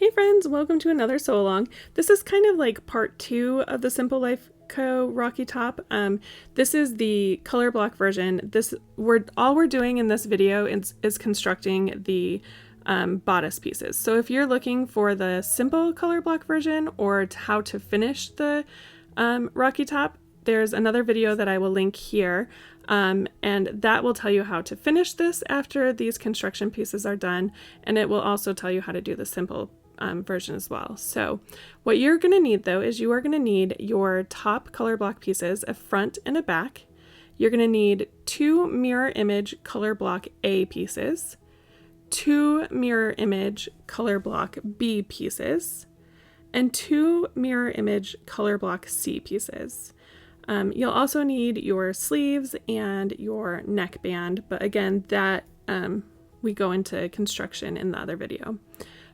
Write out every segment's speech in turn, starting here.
Hey friends, welcome to another sew along. This is kind of like part 2 of the Simple Life Co. Rocky Top. This is the color block version. All we're doing in this video is constructing the bodice pieces. So if you're looking for the simple color block version or how to finish the Rocky Top, there's another video that I will link here, and that will tell you how to finish this after these construction pieces are done, and it will also tell you how to do the simple version as well. So what you're going to need though is you are going to need your top color block pieces, a front and a back. You're going to need 2 mirror image color block A pieces, 2 mirror image color block B pieces, and 2 mirror image color block C pieces. You'll also need your sleeves and your neckband, but again, that we go into construction in the other video.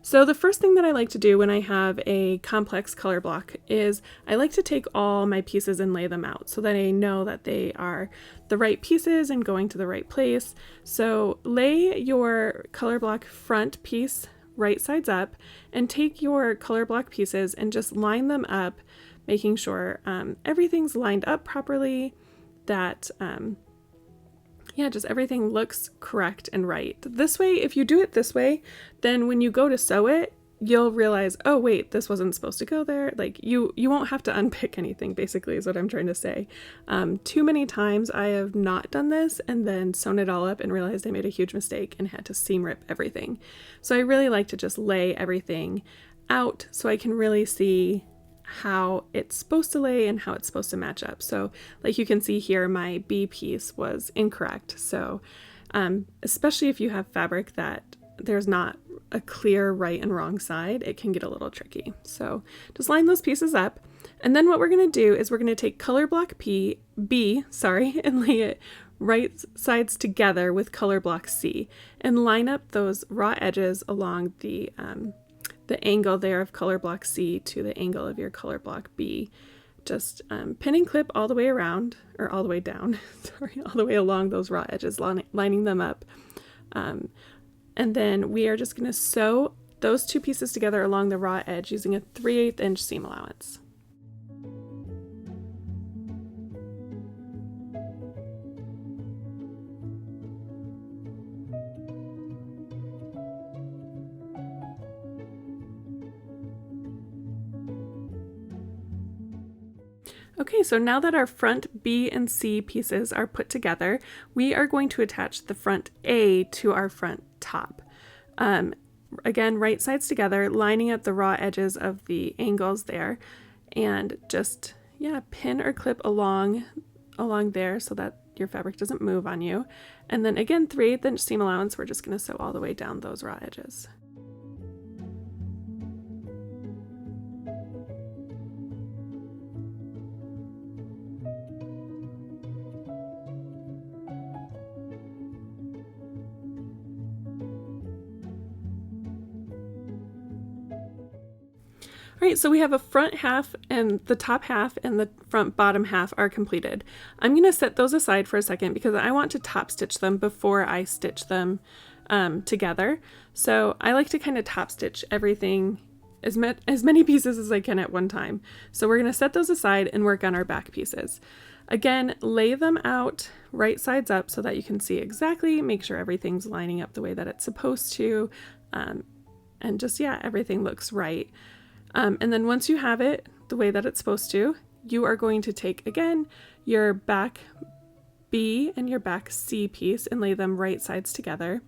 So the first thing that I like to do when I have a complex color block is I like to take all my pieces and lay them out so that I know that they are the right pieces and going to the right place. So lay your color block front piece right sides up and take your color block pieces and just line them up, making sure everything's lined up properly, that just everything looks correct and right. This way, if you do it this way, then when you go to sew it, you'll realize, oh wait, this wasn't supposed to go there. Like you won't have to unpick anything, basically is what I'm trying to say. Too many times I have not done this and then sewn it all up and realized I made a huge mistake and had to seam rip everything. So I really like to just lay everything out so I can really see how it's supposed to lay and how it's supposed to match up. So like you can see here, my B piece was incorrect. So especially if you have fabric that there's not a clear right and wrong side, it can get a little tricky. So just line those pieces up. And then what we're going to do is we're going to take color block B, and lay it right sides together with color block C and line up those raw edges along the angle there of color block C to the angle of your color block B. Just pin and clip all the way around, or all the way down, all the way along those raw edges, lining them up. And then we are just going to sew those 2 pieces together along the raw edge using a 3/8 inch seam allowance. Okay, so now that our front B and C pieces are put together, we are going to attach the front A to our front top. Again, right sides together, lining up the raw edges of the angles there, and just, pin or clip along there so that your fabric doesn't move on you. And then again, 3/8 inch seam allowance, we're just going to sew all the way down those raw edges. All right, so we have a front half, and the top half and the front bottom half are completed. I'm going to set those aside for a second because I want to top stitch them before I stitch them together. So I like to kind of top stitch everything, as many pieces as I can at one time. So we're going to set those aside and work on our back pieces. Again, lay them out right sides up so that you can see exactly, make sure everything's lining up the way that it's supposed to, and just, everything looks right. And then once you have it the way that it's supposed to, you are going to take, again, your back B and your back C piece and lay them right sides together,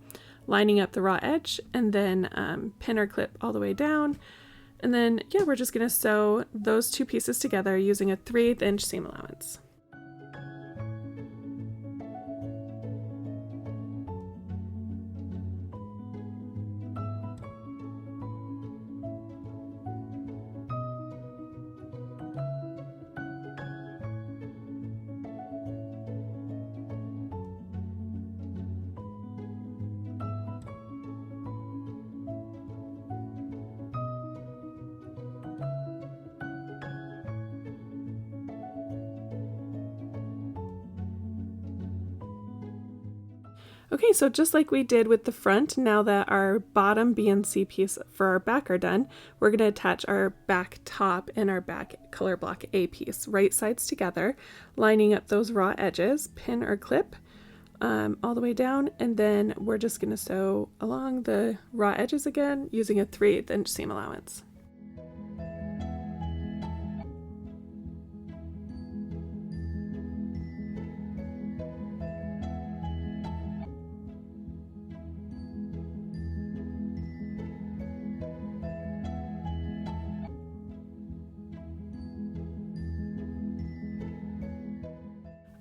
lining up the raw edge, and then pin or clip all the way down. And then, we're just going to sew those 2 pieces together using a 3/8 inch seam allowance. Okay, so just like we did with the front, now that our bottom B and C piece for our back are done, we're going to attach our back top and our back color block A piece, right sides together, lining up those raw edges, pin or clip all the way down, and then we're just going to sew along the raw edges again using a 3/8 inch seam allowance.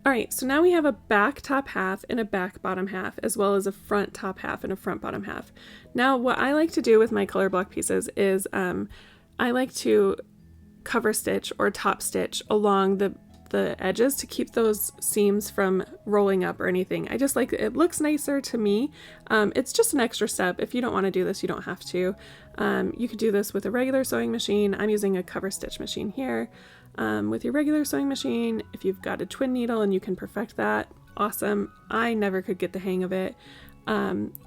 Alright, so now we have a back top half and a back bottom half, as well as a front top half and a front bottom half. Now, what I like to do with my color block pieces is I like to cover stitch or top stitch along the edges to keep those seams from rolling up or anything. I just like it looks nicer to me. It's just an extra step. If you don't want to do this, you don't have to. You could do this with a regular sewing machine. I'm using a cover stitch machine here. With your regular sewing machine, if you've got a twin needle and you can perfect that, awesome. I never could get the hang of it.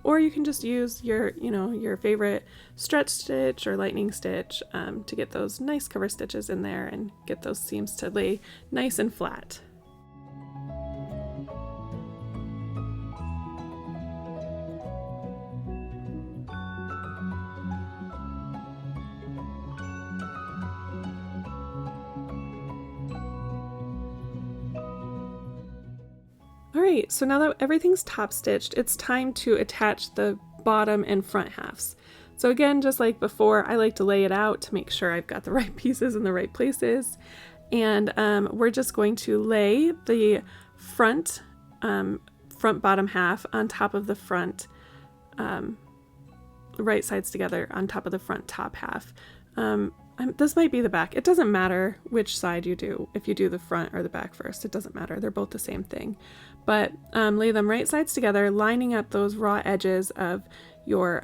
Or you can just use your, your favorite stretch stitch or lightning stitch to get those nice cover stitches in there and get those seams to lay nice and flat. Alright, so now that everything's top stitched, it's time to attach the bottom and front halves. So again, just like before, I like to lay it out to make sure I've got the right pieces in the right places. And we're just going to lay the front bottom half on top of the front, right sides together on top of the front top half. This might be the back. It doesn't matter which side you do. If you do the front or the back first, it doesn't matter. They're both the same thing. But lay them right sides together, lining up those raw edges of your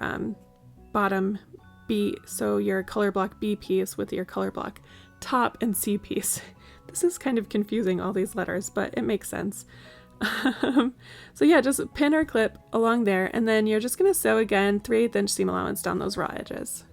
bottom B, so your color block B piece with your color block top and C piece. This is kind of confusing, all these letters, but it makes sense. So yeah, just pin or clip along there, and then you're just going to sew again 3/8 inch seam allowance down those raw edges.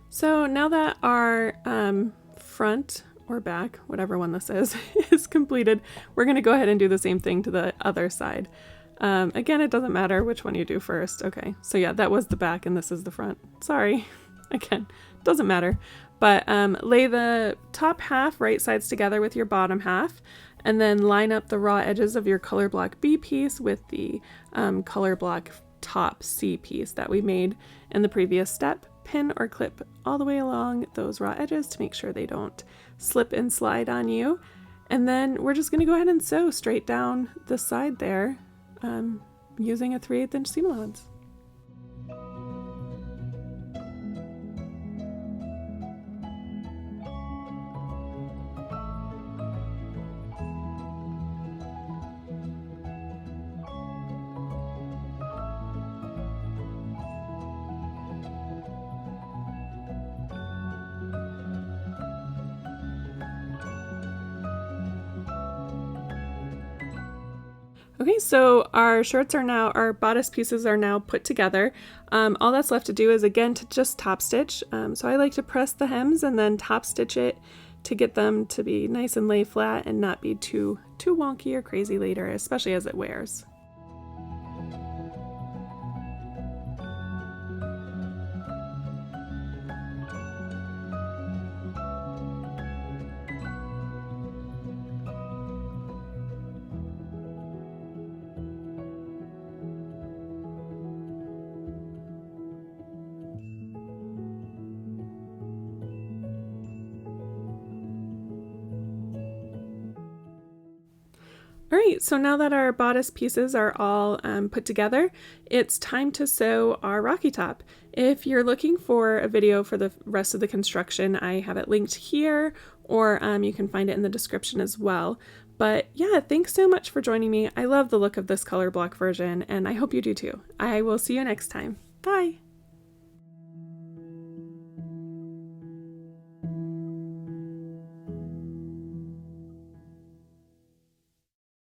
So now that our front or back, whatever one this is completed, we're going to go ahead and do the same thing to the other side. Again, it doesn't matter which one you do first. Okay, so yeah, that was the back and this is the front. Sorry, again, doesn't matter. But lay the top half right sides together with your bottom half, and then line up the raw edges of your color block B piece with the color block top C piece that we made in the previous step. Pin or clip all the way along those raw edges to make sure they don't slip and slide on you. And then we're just going to go ahead and sew straight down the side there using a 3/8 inch seam allowance. Okay, so our bodice pieces are now put together. All that's left to do is again to just top stitch. So I like to press the hems and then top stitch it to get them to be nice and lay flat and not be too wonky or crazy later, especially as it wears. All right, so now that our bodice pieces are all put together, it's time to sew our rocky top. If you're looking for a video for the rest of the construction, I have it linked here, or you can find it in the description as well. But yeah, thanks so much for joining me. I love the look of this color block version, and I hope you do too. I will see you next time. Bye!